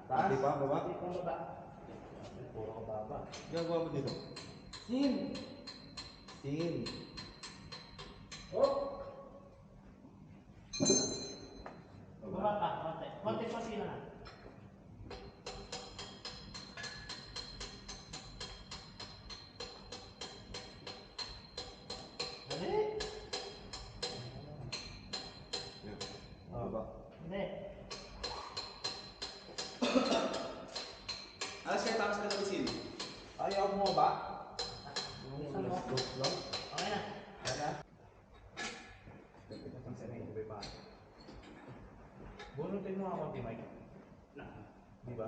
Taas? Di ba? Baba? Hindi pang baba. Puro ka baba. Gagawa mo dito. Sin! Sin. Oh! Baba ka, konti. Konti pa sila na. Dali! Yan. Baba. Hindi. Alas kayo takas ka na sin. Ayaw mo ba? Isang mo. Okay na. Kaya? Bunutin mo ako, Timay. Di ba?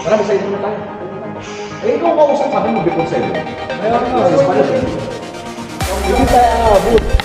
Tara, sa ito na tayo. Eh, ikaw ang kausap sa akin mo before 7. Kaya nga, Sa Spanish eh. Hindi tayo aabot.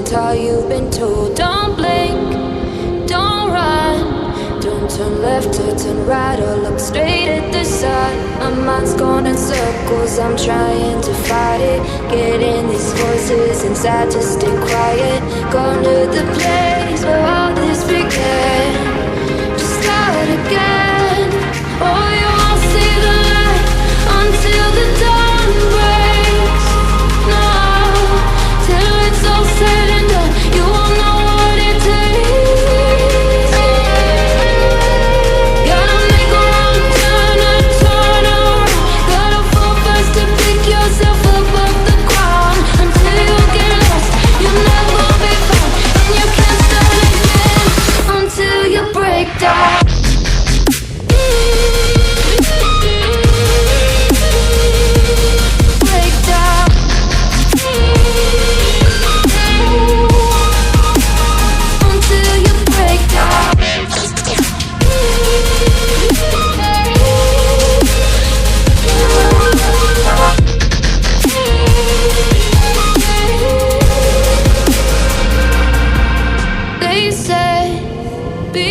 taught, you've been told. Don't blink, don't run, don't turn left or turn right or look straight at the sun. My mind's going in circles, I'm trying to fight it. Getting these voices inside to stay quiet. Going to the place where all this began. Just start again.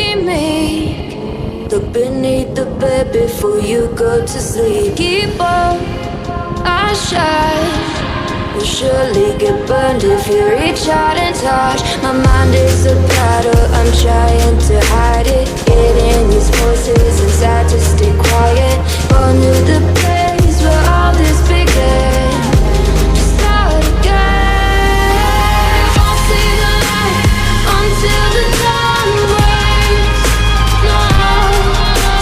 be meek. Look beneath the bed before you go to sleep. Keep on, I shine. Will surely get burned if you reach out and touch. My mind is a battle, I'm trying to hide it. Getting these voices inside to stay quiet. Gone to the place where all this began. Just start again. I'll see the light until the dawn breaks. No,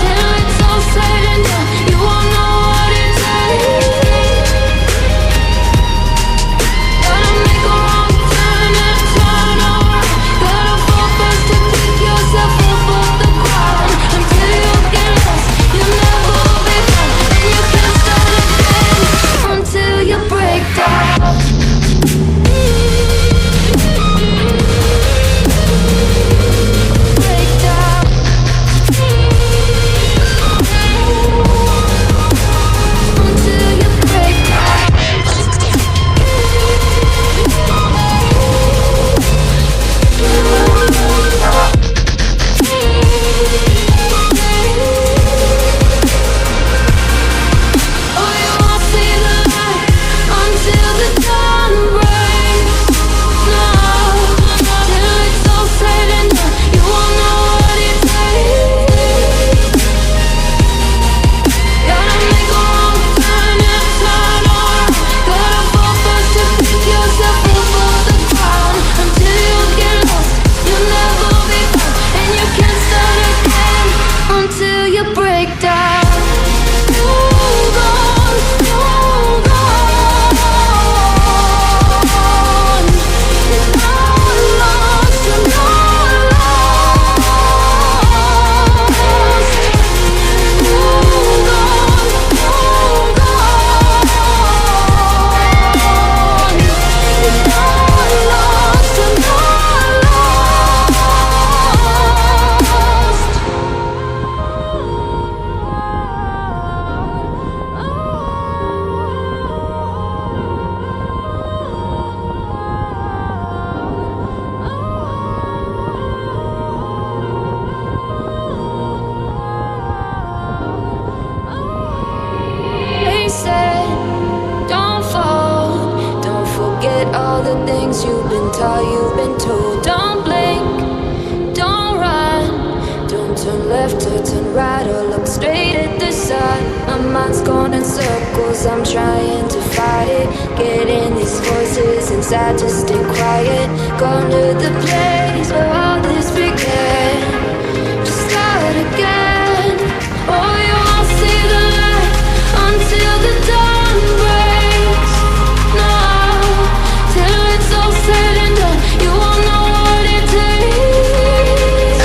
till it's all said and done, you won't know what it takes. You've been taught, you've been told. Don't blink, don't run, don't turn left or turn right or look straight at the sun. My mind's going in circles, I'm trying to fight it. Getting these voices inside to stay quiet. Gone to the place where all this began. Just start again. Oh, you won't see the light until the dawn breaks. No, till it's all said and done, you won't know what it takes.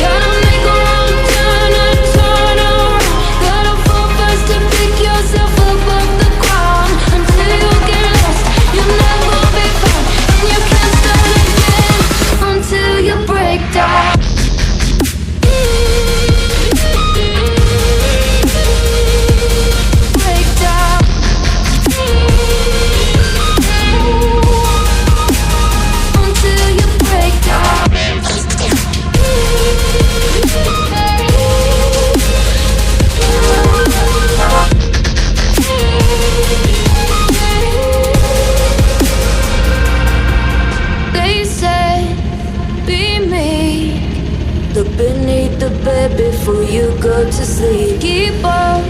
Gotta make a wrong turn and turn around. Gotta fall fast to pick yourself up off the ground. Until you get lost, you'll never be found. And you can't start again until you break down. They say, be meek. Look beneath the bed before you go to sleep. Keep on,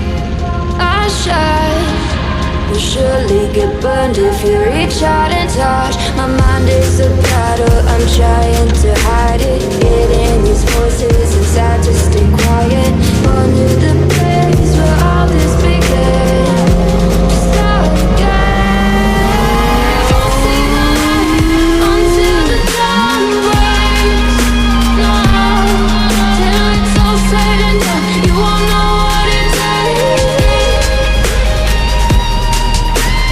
I shine. Will surely get burned if you reach out and touch. My mind is a battle, I'm trying to hide it. Getting these voices inside to stay quiet. Gone to the place where all this began. Just start again. I'll see the light until the dawn breaks. No, till it's all said and done, you won't know what it takes.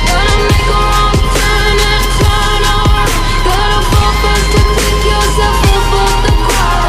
Gotta make a wrong turn and turn around. Gotta fall fast to pick yourself up off the ground.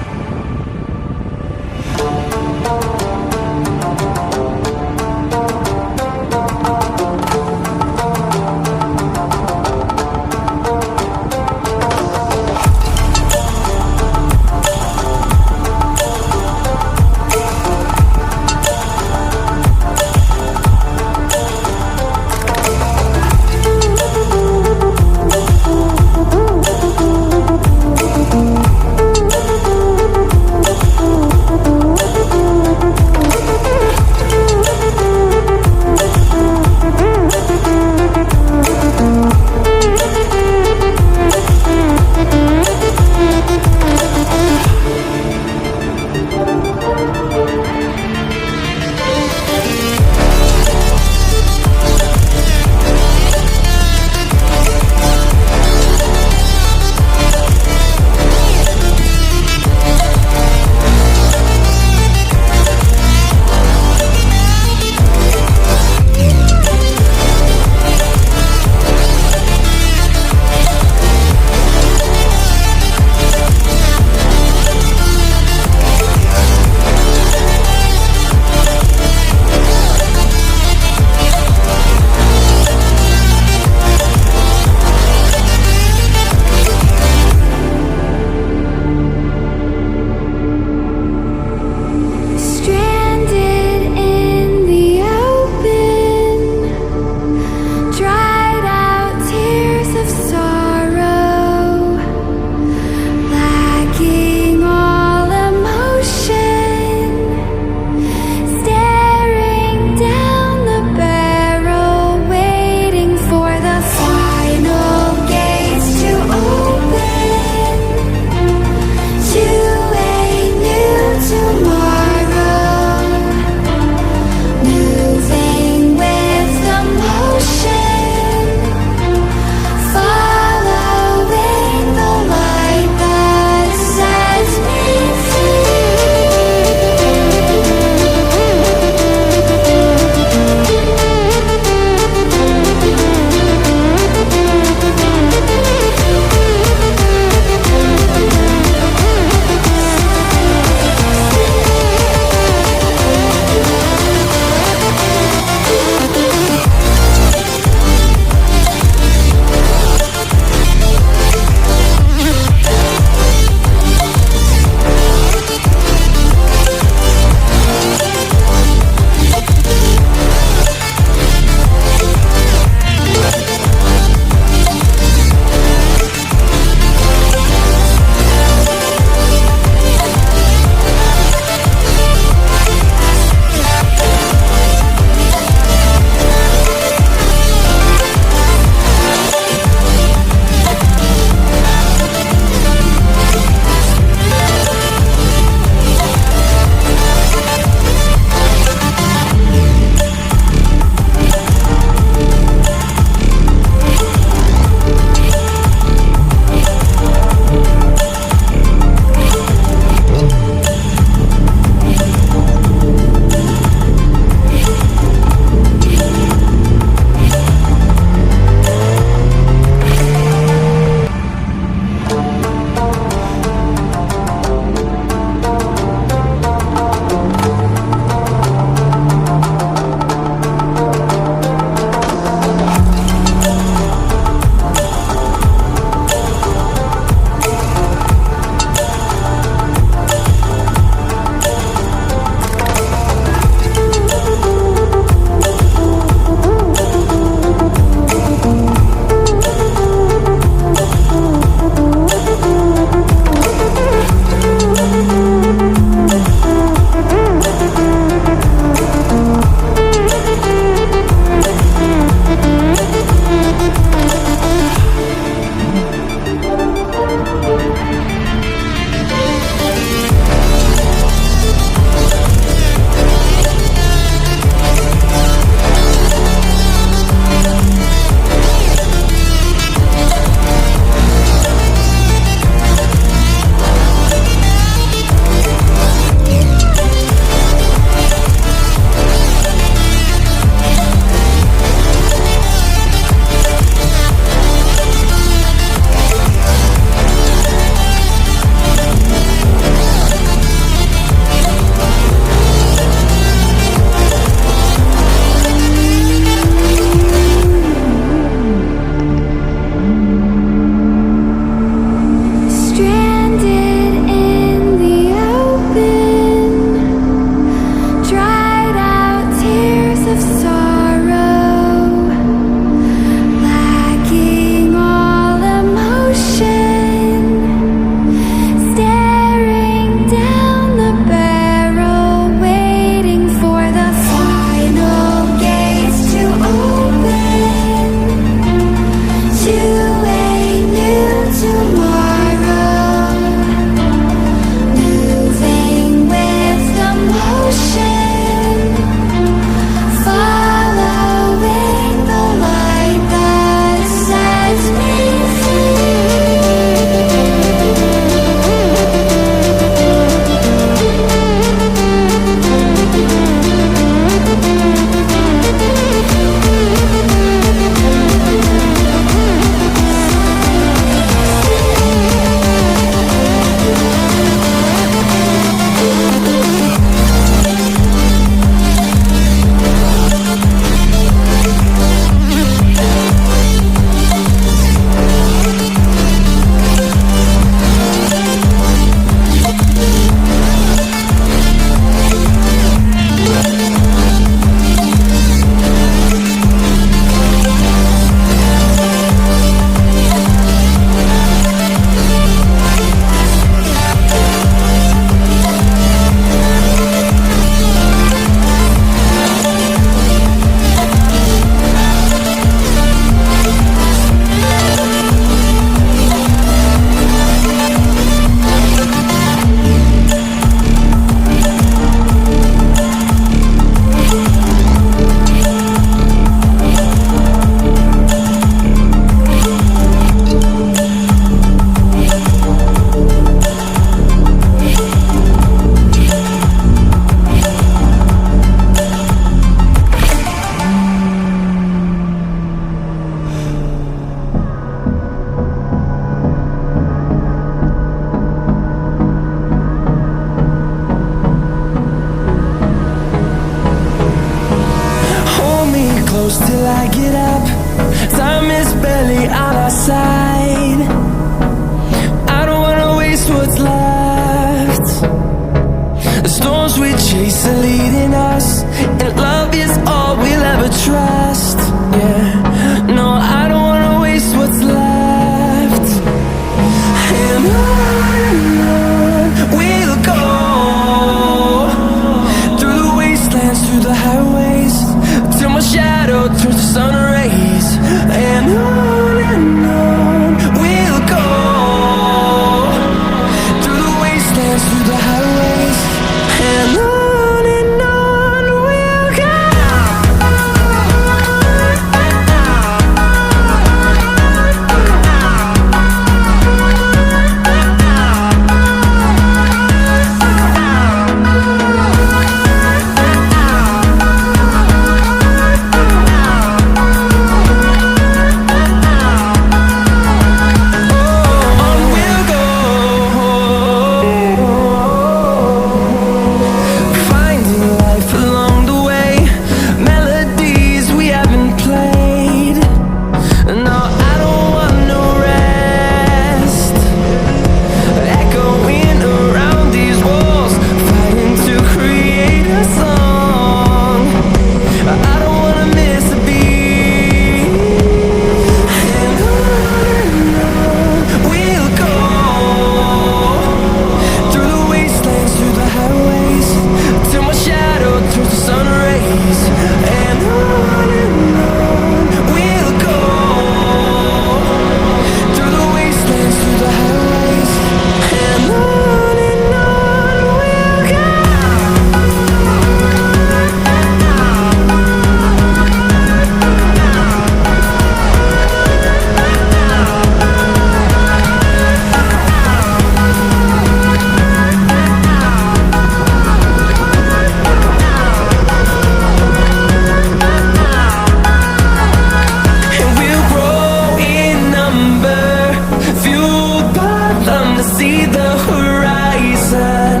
see the horizon,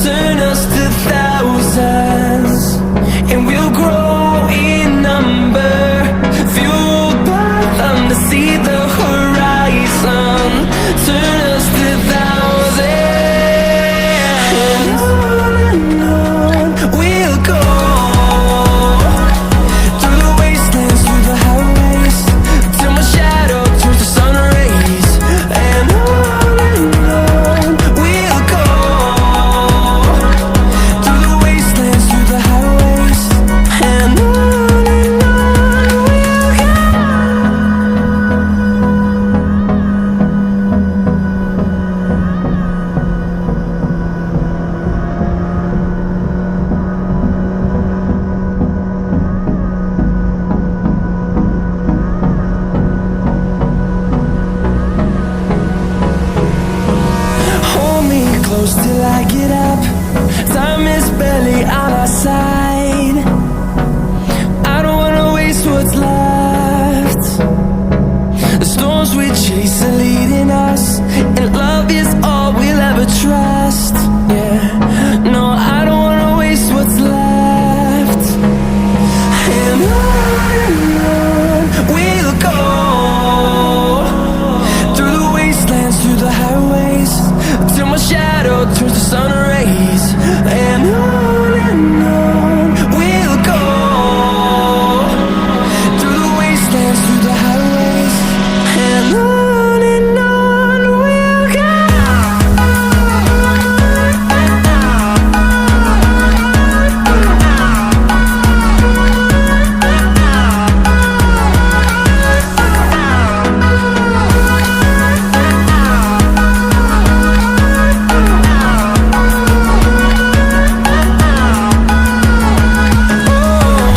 turn us to thousands, and we'll grow in number, fueled by them to see the horizon, turn us to thousands, and on we'll go, through the wastelands, through the highways, till my shadow turns to sun rays, and on we'll go, through the wastelands, through the highways, and on we'll go. Hold me close till I get up. Time is barely on our side. I don't wanna waste what's left. The storms we chase are leading us, and love is all we'll ever trust. Yeah, no, I don't wanna waste what's left. And on we'll go, through the wastelands, through the highways, till my shadow turns to sun rays, and on we'll go, through the wastelands, through the highways, and on we'll go.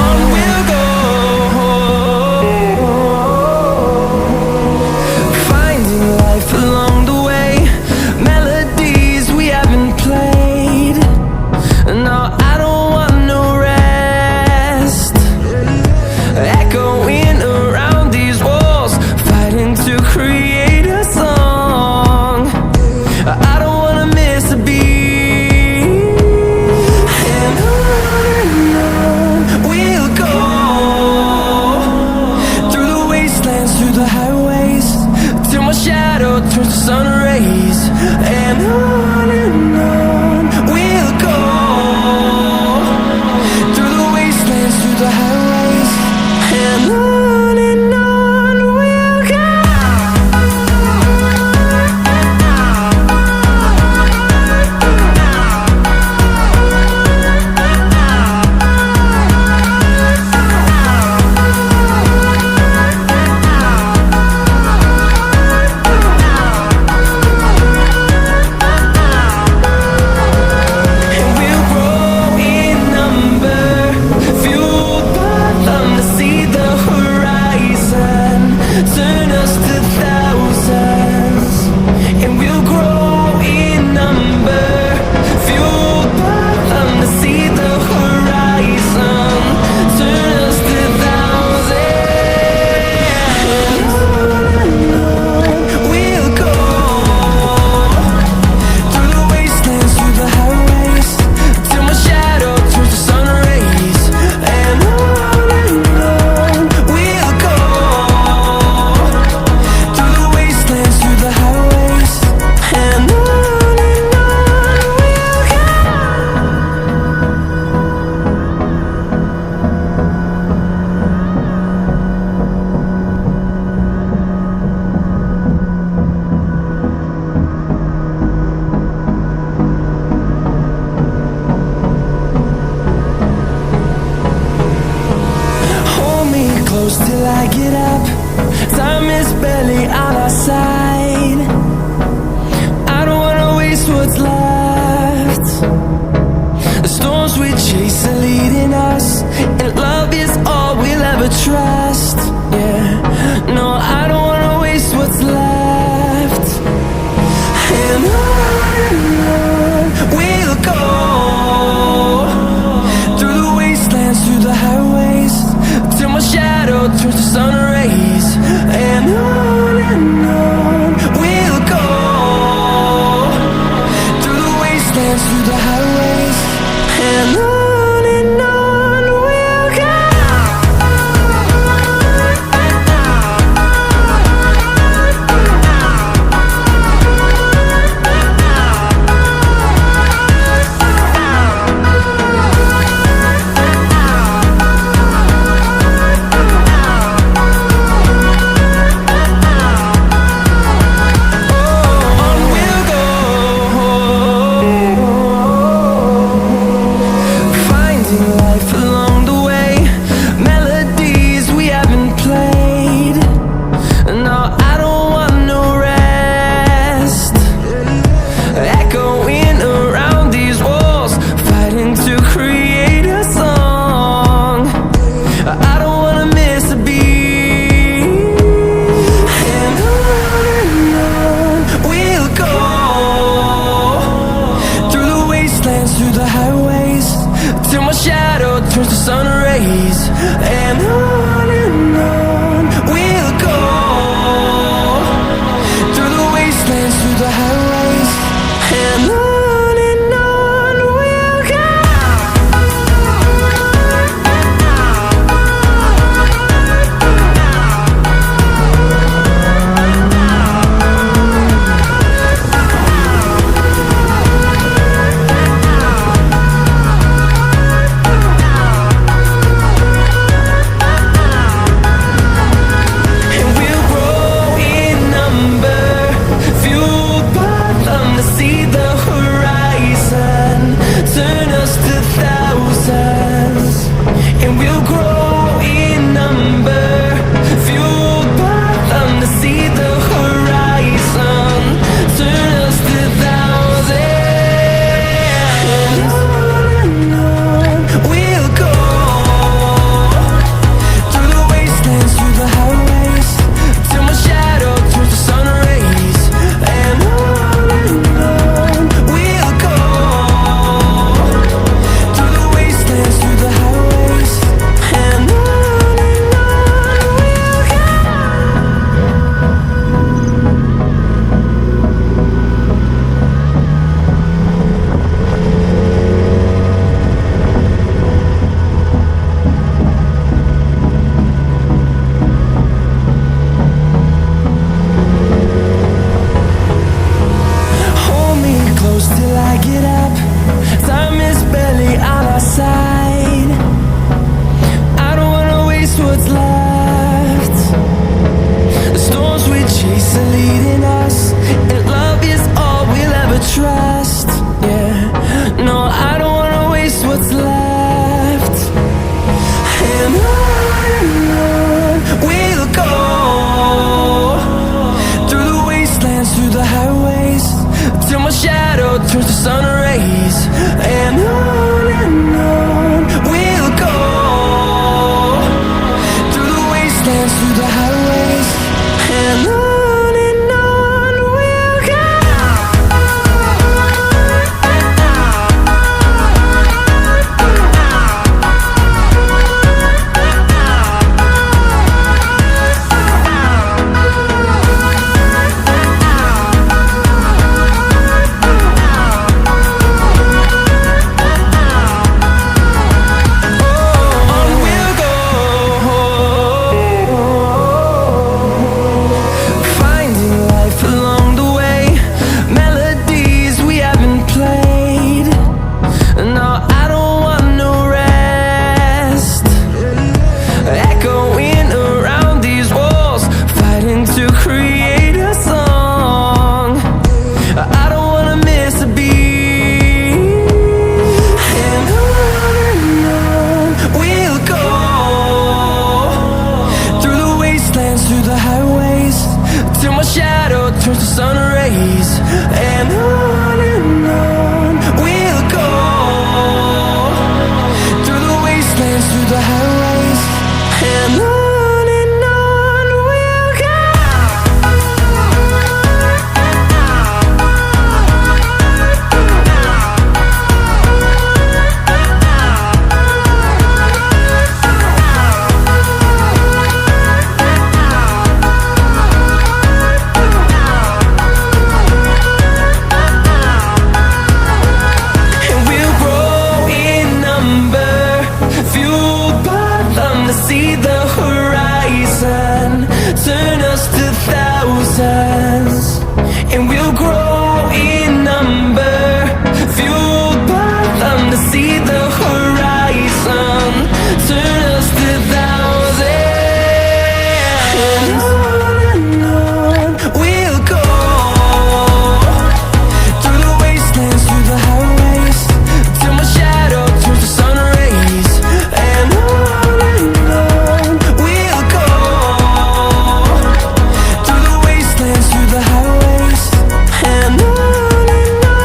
On we'll go, finding life along the way, melodies we haven't played. No, I don't want no rest, echoing around these walls, fighting to create a song. I don't wanna miss a beat, and on we'll go, through the wastelands, through the highways, till my shadow turns to sun rays, and on we'll go, through the wastelands, through the highways, and on we'll go. shadow turns to sun rays, and on we'll go, through the wastelands, through the highways, and on we'll go. See the horizon turn us to thousands, and we'll grow in number, fueled by them to see the horizon turn us to thousands, and on we'll go, through the wastelands, through the highways, till my shadow turns to sun rays, and on we'll go, through the wastelands, through the highways, and on we'll go.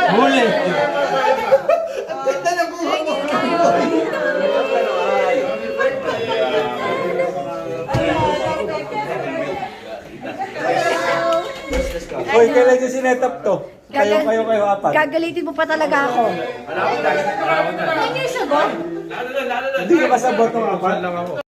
Huli! Ang ganda na buha mo! Hoy, kailan yung sinetap to? Kayo, apat. Gagalitin mo pa talaga ako. Ano yung sagot? Hindi ka kasabot ng apat.